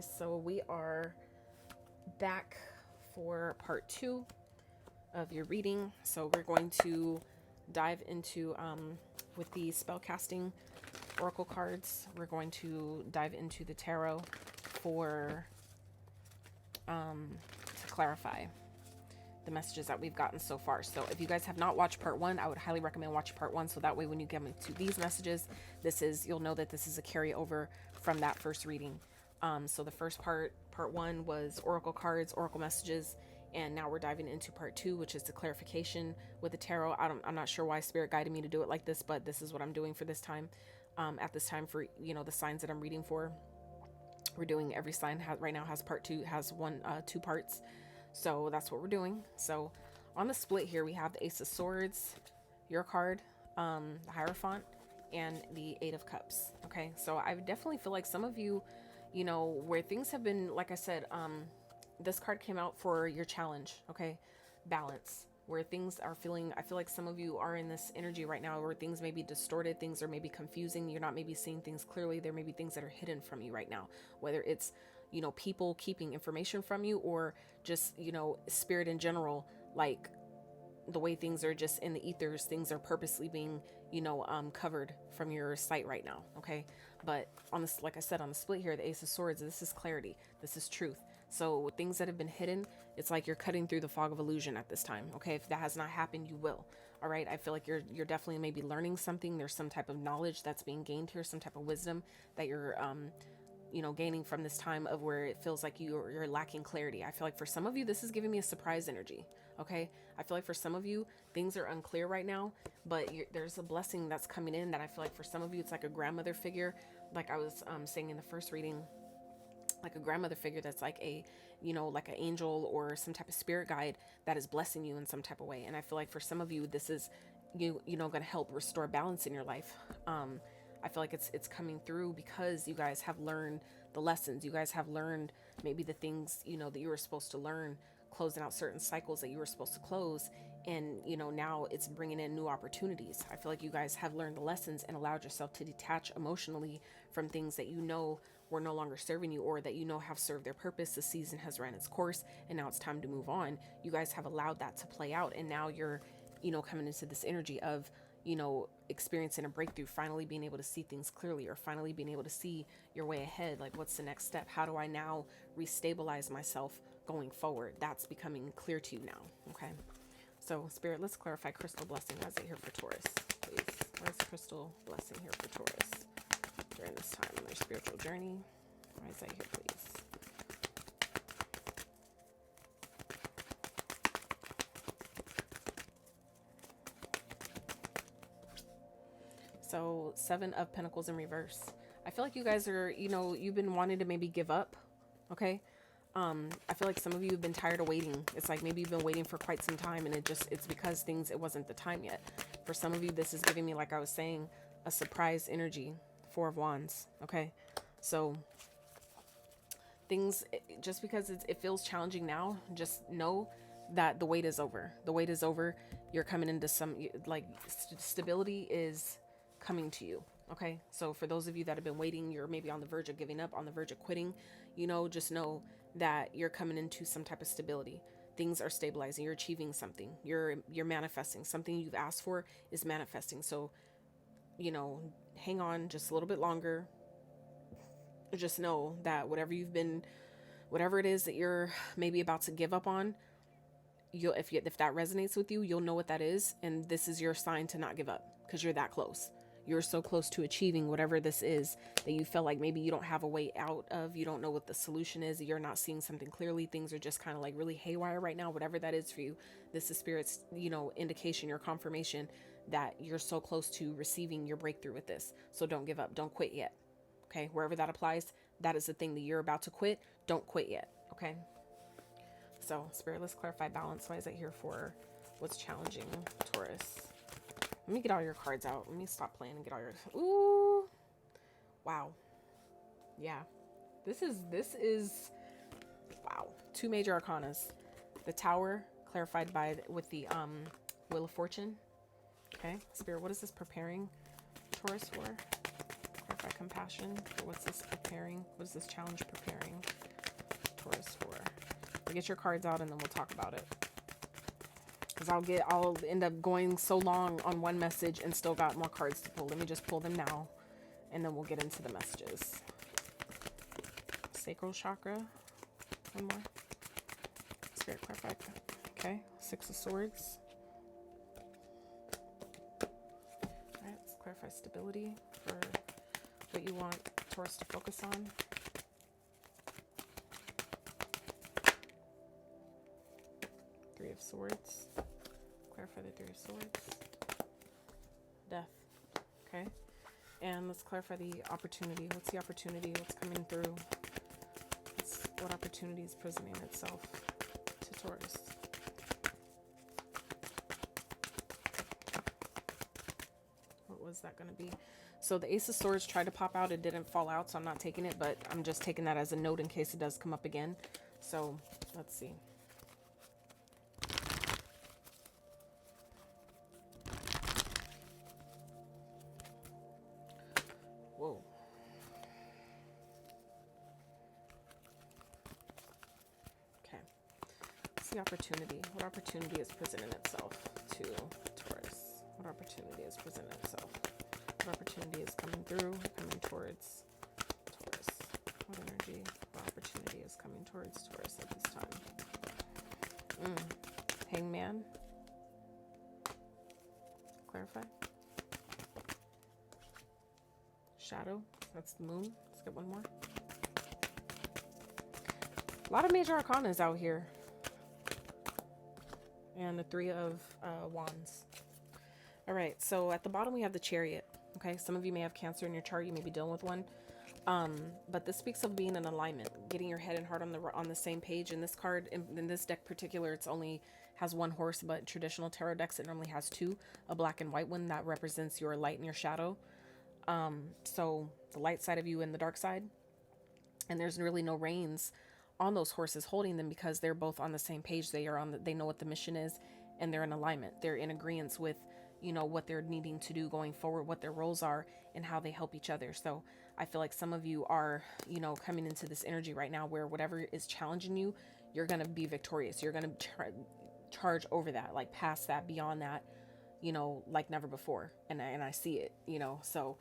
guys, so we are back for part 2 of your reading. So we're going to dive into with the spellcasting oracle cards. We're going to dive into the tarot for to clarify the messages that we've gotten so far. So if you guys have not watched part 1, I would highly recommend watching part 1, so that way when you get into these messages, you'll know that this is a carryover from that first reading. So the first part 1 was oracle cards, oracle messages, and now we're diving into part 2, which is the clarification with the tarot. I'm not sure why Spirit guided me to do it like this, but this is what I'm doing for this time. At this time, for the signs that I'm reading for, we're doing every sign right now has part 2, has 2 parts. So that's what we're doing. So on the split here, we have the Ace of Swords, your card, the Hierophant, and the Eight of Cups. Okay, so I definitely feel like some of you, where things have been, like I said, this card came out for your challenge, okay? Balance. Where things are feeling, I feel like some of you are in this energy right now where things may be distorted, things are maybe confusing, you're not maybe seeing things clearly, there may be things that are hidden from you right now, whether it's people keeping information from you, or just, spirit in general, like the way things are just in the ethers, things are purposely being, covered from your sight right now. Okay. But on this, like I said, on the split here, the Ace of Swords, this is clarity. This is truth. So things that have been hidden, it's like you're cutting through the fog of illusion at this time. Okay. If that has not happened, you will. All right. I feel like you're definitely maybe learning something. There's some type of knowledge that's being gained here, some type of wisdom that you're, gaining from this time of where it feels like you're lacking clarity. I feel like for some of you, this is giving me a surprise energy. Okay. I feel like for some of you, things are unclear right now, but there's a blessing that's coming in that I feel like for some of you, it's like a grandmother figure. Like I was saying in the first reading, like a grandmother figure that's like like an angel or some type of spirit guide that is blessing you in some type of way. And I feel like for some of you, this is, going to help restore balance in your life. I feel like it's coming through because you guys have learned the lessons. You guys have learned maybe the things, that you were supposed to learn, closing out certain cycles that you were supposed to close. And, now it's bringing in new opportunities. I feel like you guys have learned the lessons and allowed yourself to detach emotionally from things that were no longer serving you, or that have served their purpose. The season has ran its course and now it's time to move on. You guys have allowed that to play out. And now you're, coming into this energy of, experiencing a breakthrough, finally being able to see things clearly, or finally being able to see your way ahead. Like, what's the next step? How do I now restabilize myself going forward? That's becoming clear to you now. Okay. So Spirit, let's clarify crystal blessing. Why is it here for Taurus, please? Why is crystal blessing here for Taurus during this time in their spiritual journey? Why is that here, please? So 7 of Pentacles in reverse. I feel like you guys are, you've been wanting to maybe give up. Okay. I feel like some of you have been tired of waiting. It's like maybe you've been waiting for quite some time, and it's because it wasn't the time yet. For some of you, this is giving me, like I was saying, a surprise energy. 4 of Wands. Okay. So things, just because it feels challenging now, just know that the wait is over. The wait is over. You're coming into some, like, stability is coming to you. Okay. So for those of you that have been waiting, you're maybe on the verge of giving up, on the verge of quitting, just know that you're coming into some type of stability. Things are stabilizing. You're achieving something. You're manifesting. Something you've asked for is manifesting. So, hang on just a little bit longer. Just know that whatever it is that you're maybe about to give up on, if that resonates with you, you'll know what that is. And this is your sign to not give up, because you're that close. You're so close to achieving whatever this is that you feel like maybe you don't have a way out of. You don't know what the solution is. You're not seeing something clearly. Things are just kind of like really haywire right now. Whatever that is for you, this is Spirit's, indication, your confirmation that you're so close to receiving your breakthrough with this. So don't give up. Don't quit yet. Okay. Wherever that applies, that is the thing that you're about to quit. Don't quit yet. Okay. So Spirit, let's clarify balance. Why is that here for what's challenging Taurus? Let me get all your cards out. Let me stop playing and get all your... Ooh. Wow. Yeah. This is... Wow. 2 major arcanas. The Tower, clarified with the Wheel of Fortune. Okay. Spirit, what is this preparing Taurus for? Clarify compassion. What's this preparing? What is this challenge preparing Taurus for? We'll get your cards out and then we'll talk about it. Because I'll end up going so long on one message and still got more cards to pull. Let me just pull them now and then we'll get into the messages. Sacral chakra. One more. Spirit clarify. Okay. 6 of Swords. Alright, let's clarify stability for what you want Taurus to focus on. Three of Swords. Clarify the Three of Swords. Death. Okay. And let's clarify the opportunity. What's the opportunity? What's coming through? What opportunity is presenting itself to Taurus? What was that going to be? So the Ace of Swords tried to pop out. It didn't fall out, so I'm not taking it, but I'm just taking that as a note in case it does come up again. So let's see. Whoa. The opportunity. What opportunity is presenting itself to Taurus? What opportunity is presenting itself? What opportunity is coming through, coming towards Taurus? What energy, what opportunity is coming towards Taurus at this time? Hangman. Clarify. Shadow. That's the moon. Let's get one more. A lot of major arcanas out here. And the Three of Wands. All right, so at the bottom we have the Chariot. Okay, some of you may have Cancer in your chart. You may be dealing with one. But this speaks of being in alignment, getting your head and heart on the same page. In this card, in this deck particular, it's only has one horse, but traditional tarot decks it normally has two, a black and white one that represents your light and your shadow. So the light side of you and the dark side. And there's really no reins on those horses holding them because they're both on the same page. They know what the mission is and they're in alignment. They're in agreement with, what they're needing to do going forward, what their roles are and how they help each other. So I feel like some of you are, coming into this energy right now where whatever is challenging you, you're going to be victorious. You're going to charge over that, like past that, beyond that, like never before. And I see it, so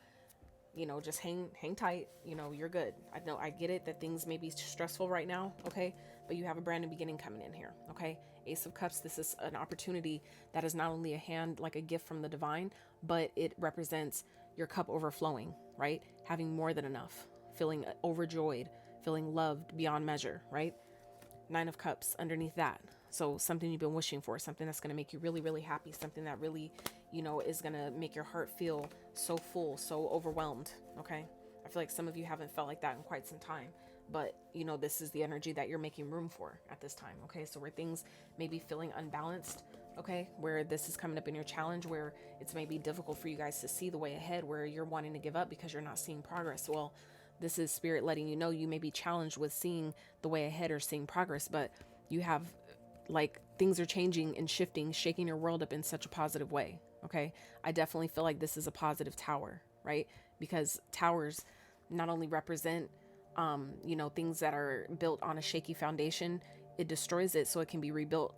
just hang tight. You're good. I get it that things may be stressful right now. Okay. But you have a brand new beginning coming in here. Okay. Ace of Cups. This is an opportunity that is not only a hand, like a gift from the divine, but it represents your cup overflowing, right? Having more than enough, feeling overjoyed, feeling loved beyond measure, right? Nine of Cups underneath that. So something you've been wishing for, something that's going to make you really, really happy, something that really, is going to make your heart feel so full, so overwhelmed. Okay. I feel like some of you haven't felt like that in quite some time, but this is the energy that you're making room for at this time. Okay. So where things may be feeling unbalanced, okay, where this is coming up in your challenge, where it's maybe difficult for you guys to see the way ahead, where you're wanting to give up because you're not seeing progress. Well, this is spirit letting you know you may be challenged with seeing the way ahead or seeing progress, but you have things are changing and shifting, shaking your world up in such a positive way. Okay. I definitely feel like this is a positive tower, right? Because towers not only represent, things that are built on a shaky foundation, it destroys it so it can be rebuilt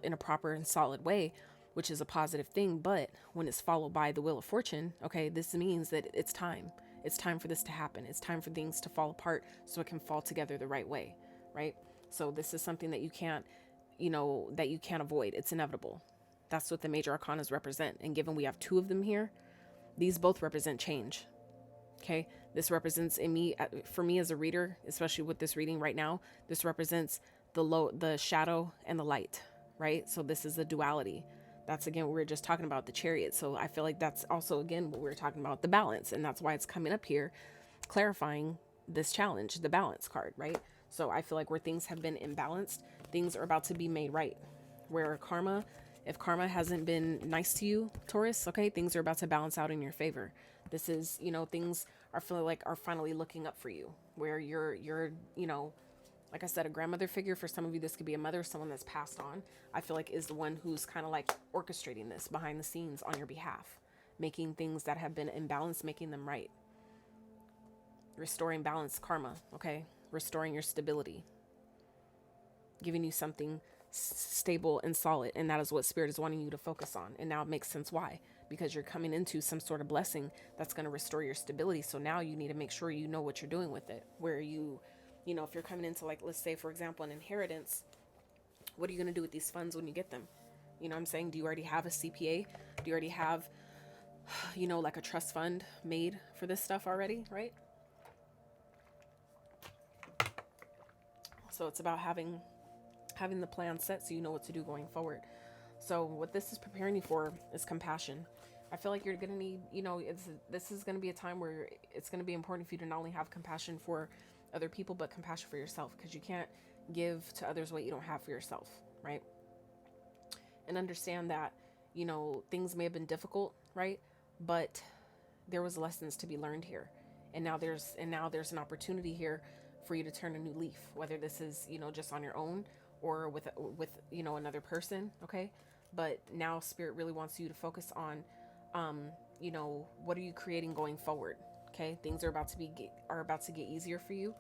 in a proper and solid way, which is a positive thing. But when it's followed by the wheel of fortune, okay, this means that it's time. It's time for this to happen. It's time for things to fall apart so it can fall together the right way, right? So this is something that you can't avoid. It's inevitable. That's what the major arcanas represent. And given we have two of them here, these both represent change. Okay. This represents for me as a reader, especially with this reading right now, this represents the shadow and the light, right? So this is the duality. That's again, what we were just talking about, the Chariot. So I feel like that's also, again, what we were talking about, the balance. And that's why it's coming up here, clarifying this challenge, the balance card, right? So I feel like where things have been imbalanced, things are about to be made right. Where if karma hasn't been nice to you, Taurus, okay, things are about to balance out in your favor. This is, things are finally looking up for you, where you're, like I said, a grandmother figure. For some of you, this could be a mother, someone that's passed on, I feel like is the one who's kind of like orchestrating this behind the scenes on your behalf, making things that have been imbalanced, making them right. restoring balance, karma, okay? Restoring your stability, giving you something stable and solid. And that is what Spirit is wanting you to focus on. And now it makes sense why, because you're coming into some sort of blessing that's going to restore your stability. So now you need to make sure you know what you're doing with it. Where you know, if you're coming into, like, let's say, for example, an inheritance, what are you going to do with these funds when you get them? You know what I'm saying? Do you already have a CPA? Do you already have, you know, like a trust fund made for this stuff already, right? So it's about having the plan set so you know what to do going forward. So what this is preparing you for is compassion. I feel like you're going to need, you know, this is going to be a time where it's going to be important for you to not only have compassion for other people, but compassion for yourself, because you can't give to others what you don't have for yourself, right? And understand that, you know, things may have been difficult, right? But there was lessons to be learned here. And now there's an opportunity here for you to turn a new leaf, whether this is, you know, just on your own or with you know, another person, okay? But now Spirit really wants you to focus on, you know, what are you creating going forward, okay? Things are about to get easier for you.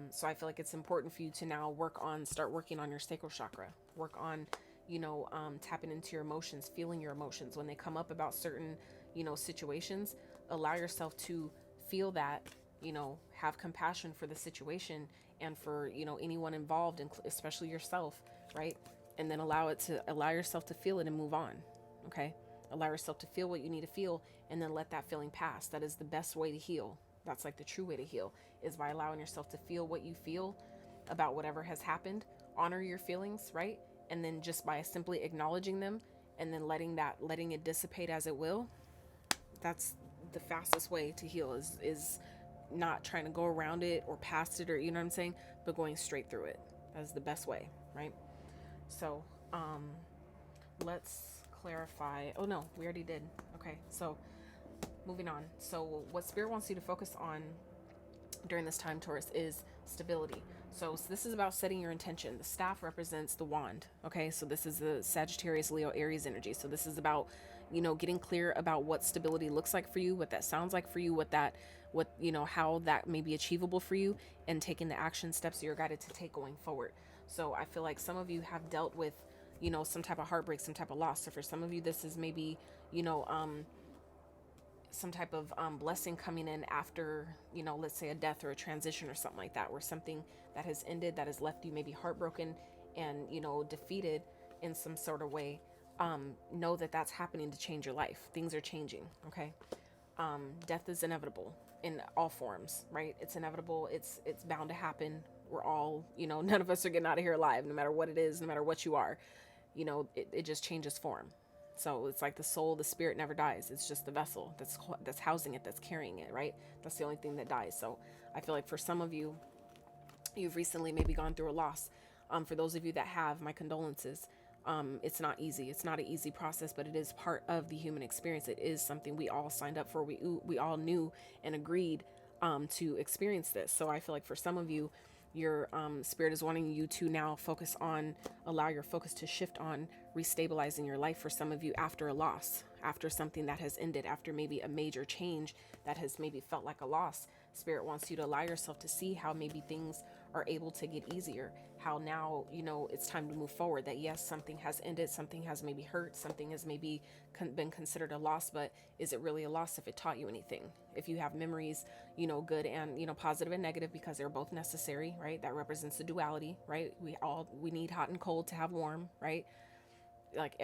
So I feel like it's important for you to now start working on your sacral chakra, work on, you know, tapping into your emotions, feeling your emotions when they come up about certain, you know, situations. Allow yourself to feel that, you know, have compassion for the situation and for, you know, anyone involved, and especially yourself, right? And then allow yourself to feel it and move on, okay? Allow yourself to feel what you need to feel, and then let that feeling pass. That is the best way to heal. That's like the true way to heal, is by allowing yourself to feel what you feel about whatever has happened. Honor your feelings, right? And then just by simply acknowledging them and then letting it dissipate as it will. That's the fastest way to heal, is not trying to go around it or past it, or, you know what I'm saying, but going straight through it. That's the best way, right? So, let's clarify. Oh no, we already did. Okay, so moving on. So what Spirit wants you to focus on during this time, Taurus, is stability. So this is about setting your intention. The staff represents the wand. Okay, so this is the Sagittarius, Leo, Aries energy. So this is about, you know, getting clear about what stability looks like for you, what that sounds like for you, what you know, how that may be achievable for you, and taking the action steps that you're guided to take going forward. So I feel like some of you have dealt with, you know, some type of heartbreak, some type of loss. So for some of you, this is maybe, you know, some type of blessing coming in after, you know, let's say a death or a transition or something like that, where something that has ended, that has left you maybe heartbroken and, you know, defeated in some sort of way. Know that that's happening to change your life. Things are changing, okay? Death is inevitable in all forms, right? It's inevitable. It's bound to happen. We're all, you know, none of us are getting out of here alive, no matter what it is, no matter what you are. You know, it just changes form. So it's like the soul, the spirit never dies. It's just the vessel that's housing it, that's carrying it, right? That's the only thing that dies. So I feel like for some of you, you've recently maybe gone through a loss. For those of you that have, my condolences. It's not easy. It's not an easy process, but it is part of the human experience. It is something we all signed up for. We all knew and agreed to experience this. So I feel like for some of you, your spirit is wanting you to now allow your focus to shift on restabilizing your life. For some of you, after a loss, after something that has ended, after maybe a major change that has maybe felt like a loss, Spirit wants you to allow yourself to see how maybe things are able to get easier, how now, you know, it's time to move forward, that yes, something has ended, something has maybe hurt, something has maybe been considered a loss, but is it really a loss if it taught you anything? If you have memories, you know, good and, you know, positive and negative, because they're both necessary, right? That represents the duality, right? We need hot and cold to have warm, right? Like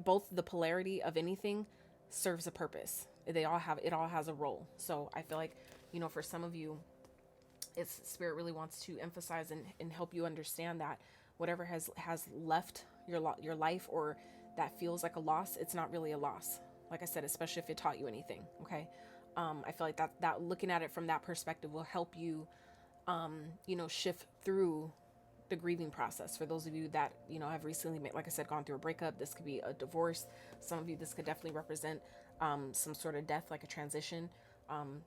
both the polarity of anything serves a purpose. It all has a role. So I feel like, you know, for some of you, it's Spirit really wants to emphasize and help you understand that whatever has left your life, or that feels like a loss, it's not really a loss. Like I said, especially if it taught you anything. Okay. I feel like that looking at it from that perspective will help you, you know, shift through the grieving process. For those of you that, you know, have recently like I said, gone through a breakup, this could be a divorce. Some of you, this could definitely represent some sort of death, like a transition,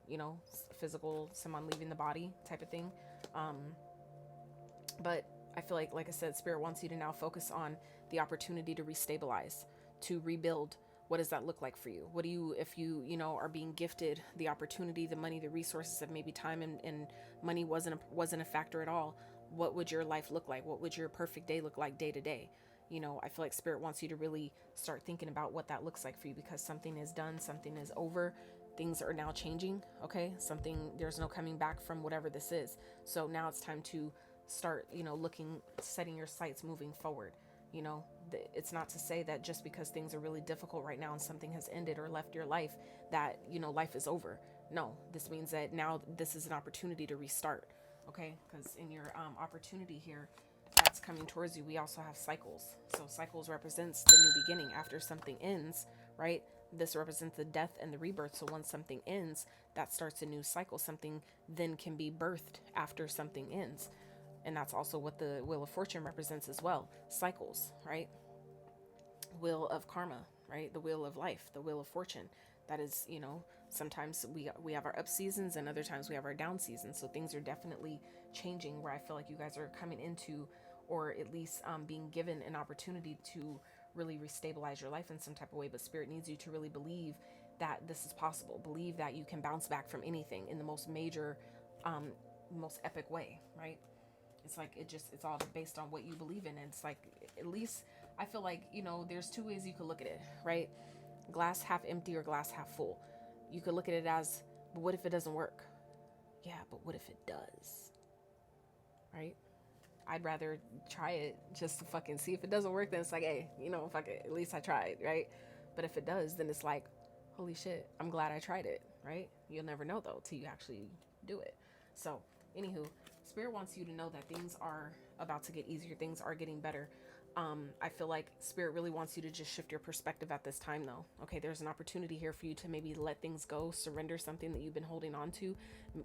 you know, physical, someone leaving the body type of thing. But I feel like I said, Spirit wants you to now focus on the opportunity to restabilize, to rebuild what does that look like for you? What do you, if you, you know, are being gifted the opportunity, the money, the resources of maybe time and money wasn't a factor at all, what would your life look like? What would your perfect day look like day to day? You know, I feel like Spirit wants you to really start thinking about what that looks like for you, because something is done, something is over, things are now changing, okay? There's no coming back from whatever this is. So now it's time to start, you know, setting your sights moving forward. You know, it's not to say that just because things are really difficult right now and something has ended or left your life that, you know, life is over. No, this means that now this is an opportunity to restart, okay? Because in your opportunity here, that's coming towards you, we also have cycles. So cycles represents the new beginning after something ends, right? This represents the death and the rebirth. So once something ends, that starts a new cycle. Something then can be birthed after something ends. And that's also what the Wheel of Fortune represents as well. Cycles, right? Wheel of karma, right? The wheel of life, the wheel of fortune. That is, you know, sometimes we have our up seasons and other times we have our down seasons. So things are definitely changing, where I feel like you guys are coming into, or at least being given an opportunity to really restabilize your life in some type of way. But Spirit needs you to really believe that this is possible. Believe that you can bounce back from anything in the most major, most epic way, right? It's like, it's all based on what you believe in. And it's like, at least I feel like, you know, there's two ways you could look at it, right? Glass half empty or glass half full. You could look at it as, but what if it doesn't work? Yeah, but what if it does? Right? I'd rather try it just to fucking see. If it doesn't work, then it's like, hey, you know, fuck it, at least I tried, right? But if it does, then it's like, holy shit, I'm glad I tried it, right? You'll never know though till you actually do it. So anywho, Spirit wants you to know that things are about to get easier. Things are getting better. I feel like Spirit really wants you to just shift your perspective at this time though. Okay, there's an opportunity here for you to maybe let things go, surrender something that you've been holding on to,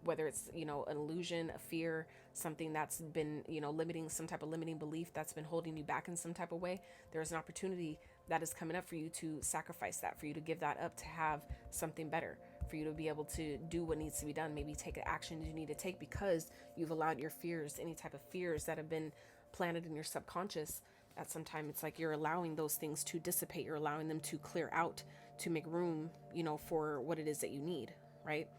whether it's, you know, an illusion, a fear, something that's been, you know, limiting, some type of limiting belief that's been holding you back in some type of way. There's an opportunity that is coming up for you to sacrifice that, for you to give that up, to have something better, for you to be able to do what needs to be done, maybe take the action you need to take, because you've allowed your fears, any type of fears that have been planted in your subconscious, at some time, it's like you're allowing those things to dissipate. You're allowing them to clear out, to make room, you know, for what it is that you need, right?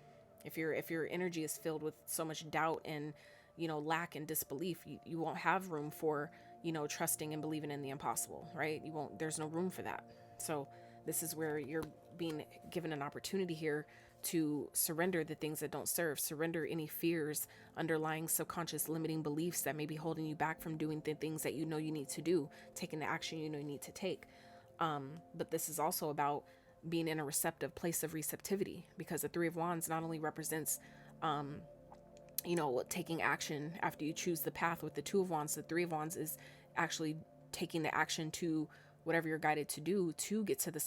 If your energy is filled with so much doubt and, you know, lack and disbelief, you won't have room for, you know, trusting and believing in the impossible, right? There's no room for that. So this is where you're being given an opportunity here to surrender the things that don't serve, surrender any fears, underlying subconscious limiting beliefs that may be holding you back from doing the things that you know you need to do, taking the action you know you need to take. But this is also about being in a receptive place of receptivity, because the Three of Wands not only represents, you know, taking action after you choose the path. With the Two of Wands, the Three of Wands is actually taking the action to whatever you're guided to do to get to the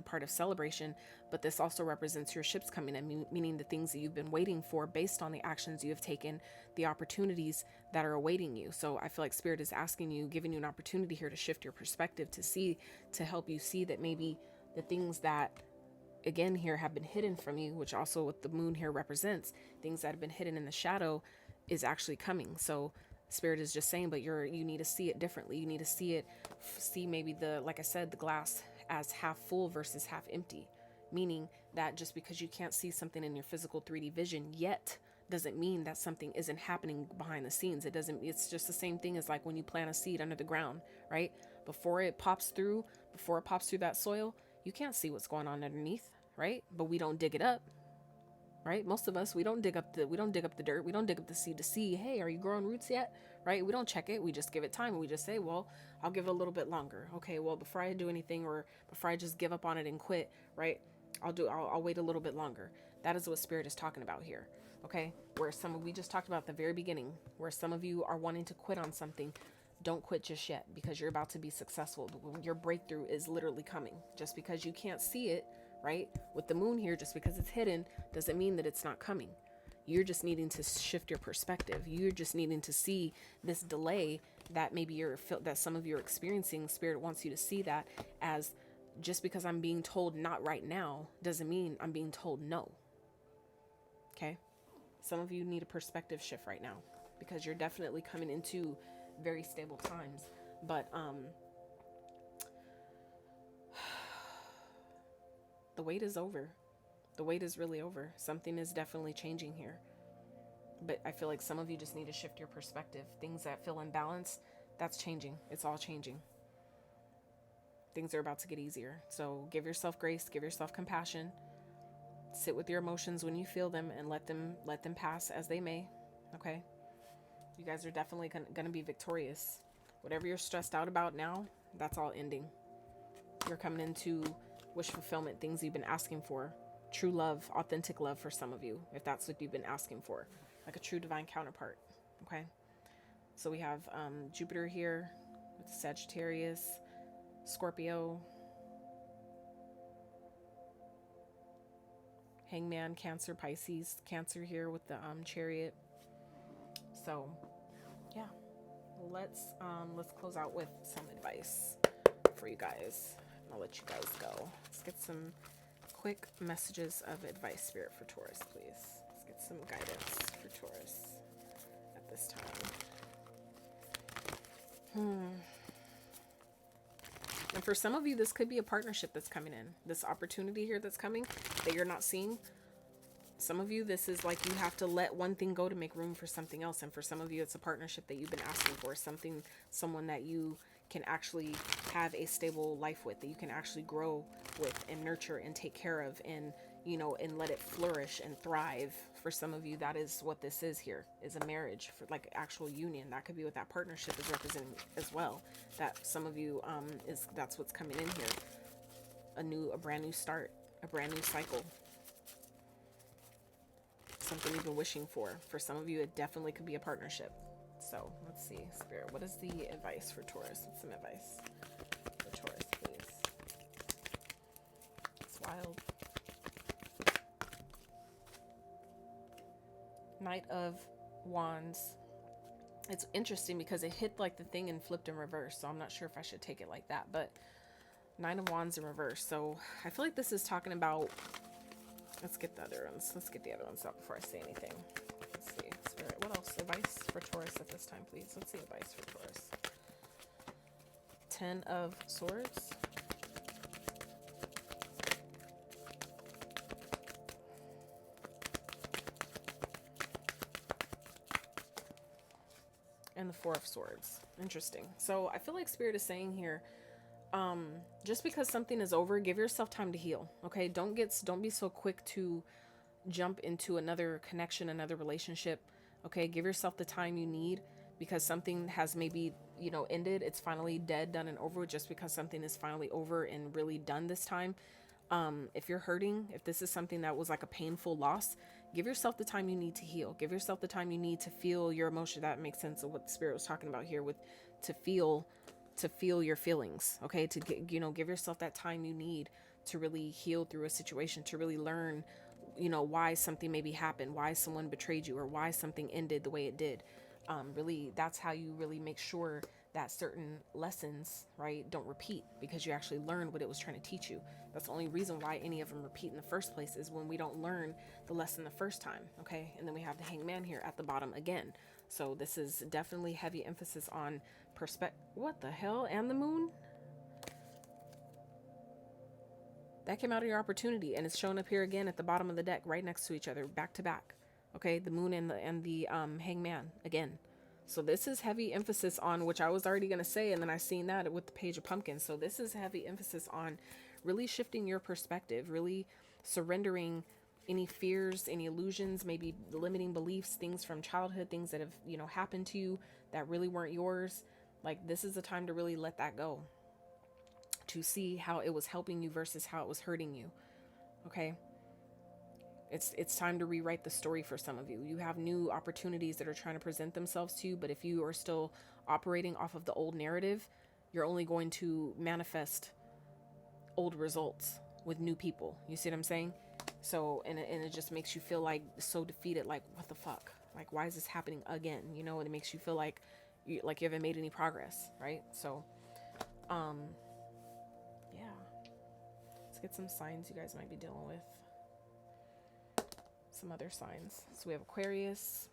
part of celebration. But this also represents your ships coming in, meaning the things that you've been waiting for based on the actions you have taken, the opportunities that are awaiting you. So I feel like Spirit is asking you, giving you an opportunity here to shift your perspective, to help you see that maybe the things that, again, here have been hidden from you, which also what the moon here represents, things that have been hidden in the shadow, is actually coming. So Spirit is just saying, but you need to see it differently. You need to see maybe like I said, the glass as half full versus half empty, meaning that just because you can't see something in your physical 3D vision yet doesn't mean that something isn't happening behind the scenes. It's just the same thing as like when you plant a seed under the ground, right? Before it pops through that soil, you can't see what's going on underneath, right? But we don't dig it up. Right? Most of us, we don't dig up the dirt. We don't dig up the seed to see, hey, are you growing roots yet? Right? We don't check it. We just give it time. And we just say, well, I'll give it a little bit longer. Okay, well, before I do anything, or before I just give up on it and quit, right? I'll wait a little bit longer. That is what Spirit is talking about here. Okay? We just talked about at the very beginning, where some of you are wanting to quit on something. Don't quit just yet, because you're about to be successful. Your breakthrough is literally coming. Just because you can't see it, right? With the moon here, just because it's hidden doesn't mean that it's not coming. You're just needing to shift your perspective. You're just needing to see this delay that maybe that some of you are experiencing. Spirit wants you to see that as, just because I'm being told not right now doesn't mean I'm being told no. Okay? Some of you need a perspective shift right now, because you're definitely coming into very stable times. But the wait is over. The wait is really over. Something is definitely changing here. But I feel like some of you just need to shift your perspective. Things that feel imbalanced, that's changing. It's all changing. Things are about to get easier. So give yourself grace, give yourself compassion. Sit with your emotions when you feel them and let them pass as they may. Okay? You guys are definitely going to be victorious. Whatever you're stressed out about now, that's all ending. You're coming into wish fulfillment, things you've been asking for. True love, authentic love for some of you, if that's what you've been asking for. Like a true divine counterpart. Okay? So we have Jupiter here with Sagittarius, Scorpio, Hangman, Cancer, Pisces, Cancer here with the Chariot. So, yeah. Let's close out with some advice for you guys. I'll let you guys go. Let's get some quick messages of advice, Spirit, for Taurus, please. Let's get some guidance for Taurus at this time. And for some of you, this could be a partnership that's coming in. This opportunity here that's coming that you're not seeing. Some of you, this is like you have to let one thing go to make room for something else. And for some of you, it's a partnership that you've been asking for. Someone that you can actually have a stable life with, that you can actually grow with and nurture and take care of and, you know, and let it flourish and thrive. For some of you, that is what this is here, is a marriage, for like actual union. That could be what that partnership is representing as well. That some of you, that's what's coming in here. A brand new start, a brand new cycle. Something you've been wishing for. For some of you, it definitely could be a partnership. So let's see, Spirit, what is the advice for Taurus? What's some advice for Taurus, please? It's wild. Knight of Wands. It's interesting because it hit like the thing and flipped in reverse. So I'm not sure if I should take it like that, but Nine of Wands in reverse. So I feel like this is talking about, let's get the other ones. Let's get the other ones out before I say anything. Let's see. Spirit, what else? Advice for Taurus at this time, please. Let's see advice for Taurus. 10 of Swords. And the 4 of Swords. Interesting. So I feel like Spirit is saying here, just because something is over, give yourself time to heal. Okay, don't be so quick to jump into another connection, another relationship. Okay, give yourself the time you need, because something has maybe, you know, ended. It's finally dead, done, and over with. Just because something is finally over and really done this time. If you're hurting, if this is something that was like a painful loss, give yourself the time you need to heal. Give yourself the time you need to feel your emotion. That makes sense of what the Spirit was talking about here with to feel your feelings. Okay, to get, you know, give yourself that time you need to really heal through a situation, to really learn, you know, why something maybe happened, why someone betrayed you, or why something ended the way it did. Really, that's how you really make sure that certain lessons, right, don't repeat, because you actually learned what it was trying to teach you. That's the only reason why any of them repeat in the first place, is when we don't learn the lesson the first time. Okay, and then we have the Hangman here at the bottom again. So this is definitely heavy emphasis on perspective. What the hell? And the Moon? That came out of your opportunity, and it's shown up here again at the bottom of the deck, right next to each other, back to back. Okay, the Moon and the Hangman again. So this is heavy emphasis on, which I was already going to say, and then I seen that with the Page of Pumpkins. So this is heavy emphasis on really shifting your perspective, really surrendering any fears, any illusions, maybe limiting beliefs, things from childhood, things that have, you know, happened to you that really weren't yours. Like, this is the time to really let that go, to see how it was helping you versus how it was hurting you. Okay. It's time to rewrite the story for some of you. You have new opportunities that are trying to present themselves to you, but if you are still operating off of the old narrative, you're only going to manifest old results with new people. You see what I'm saying? So, and it just makes you feel like so defeated, like, what the fuck? Like, why is this happening again? You know, and it makes you feel like you haven't made any progress, right? So, yeah. Let's get some signs you guys might be dealing with. Some other signs. So we have Aquarius,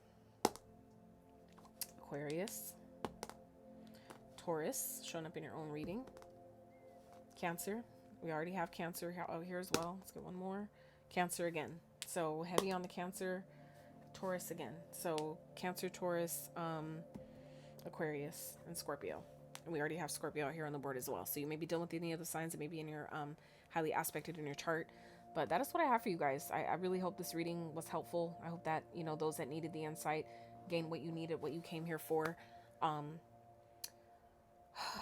Taurus, showing up in your own reading, Cancer, We already have Cancer out here as well. Let's get one more. Cancer again. So heavy on the Cancer. Taurus again. So Cancer, Taurus, Aquarius, and Scorpio. And we already have Scorpio out here on the board as well. So you may be dealing with any of the signs that may be in your highly aspected in your chart. But that is what I have for you guys. I really hope this reading was helpful. I hope that, you know, those that needed the insight gained what you needed, what you came here for.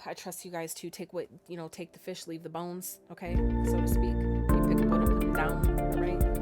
I trust you guys to take what, you know, take the fish, leave the bones, okay, so to speak. You pick up what and put them down, all right?